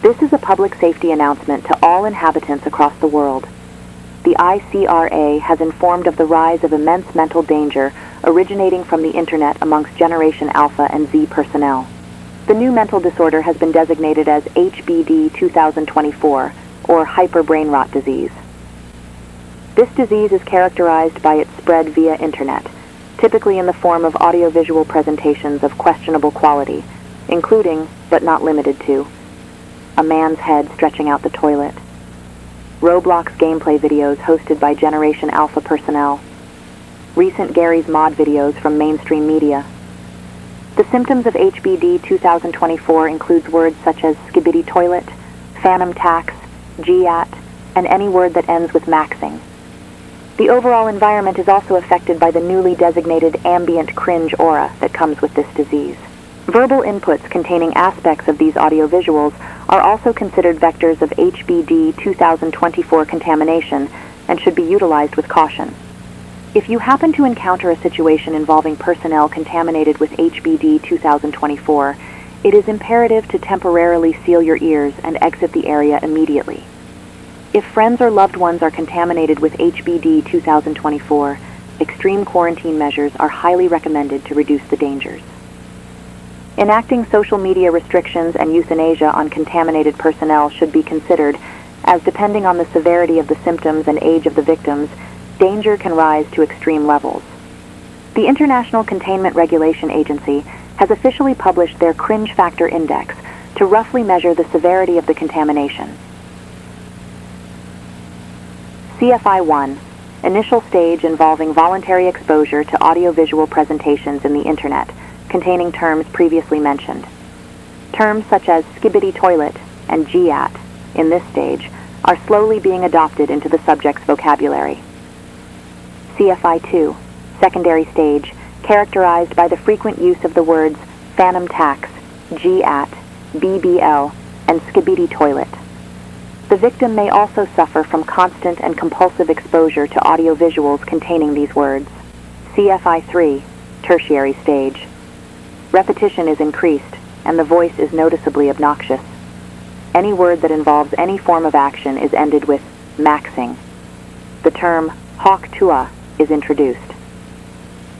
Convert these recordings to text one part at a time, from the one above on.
This is a public safety announcement to all inhabitants across the world. The ICRA has informed of the rise of immense mental danger originating from the internet amongst Generation Alpha and Z personnel. The new mental disorder has been designated as HBD 2024, or hyper-brainrot disease. This disease is characterized by its spread via internet, typically in the form of audiovisual presentations of questionable quality, including, but not limited to, a man's head stretching out the toilet, Roblox gameplay videos hosted by Generation Alpha personnel, recent Gary's Mod videos from mainstream media. The symptoms of HBD 2024 includes words such as skibbity toilet, phantom tax, GAT, and any word that ends with maxing. The overall environment is also affected by the newly designated ambient cringe aura that comes with this disease. Verbal inputs containing aspects of these audiovisuals are also considered vectors of HBD 2024 contamination and should be utilized with caution. If you happen to encounter a situation involving personnel contaminated with HBD 2024, it is imperative to temporarily seal your ears and exit the area immediately. If friends or loved ones are contaminated with HBD 2024, extreme quarantine measures are highly recommended to reduce the dangers. Enacting social media restrictions and euthanasia on contaminated personnel should be considered, as depending on the severity of the symptoms and age of the victims, danger can rise to extreme levels. The International Containment Regulation Agency has officially published their Cringe Factor Index to roughly measure the severity of the contamination. CFI 1, initial stage involving voluntary exposure to audiovisual presentations in the internet, containing terms previously mentioned. Terms such as skibbity toilet and GAT, in this stage, are slowly being adopted into the subject's vocabulary. CFI 2, secondary stage, characterized by the frequent use of the words phantom tax, GAT, BBL, and skibbity toilet. The victim may also suffer from constant and compulsive exposure to audiovisuals containing these words. CFI 3, tertiary stage. Repetition is increased, and the voice is noticeably obnoxious. Any word that involves any form of action is ended with maxing. The term hawk tua is introduced.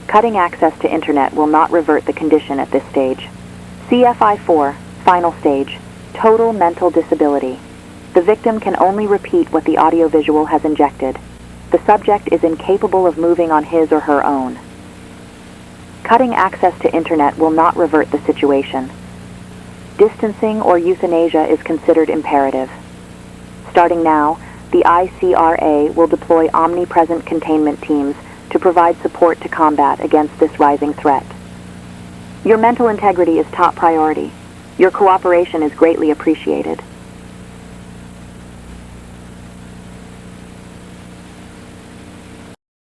Cutting access to internet will not revert the condition at this stage. CFI 4, final stage, total mental disability. The victim can only repeat what the audiovisual has injected. The subject is incapable of moving on his or her own. Cutting access to internet will not revert the situation. Distancing or euthanasia is considered imperative. Starting now, the ICRA will deploy omnipresent containment teams to provide support to combat against this rising threat. Your mental integrity is top priority. Your cooperation is greatly appreciated.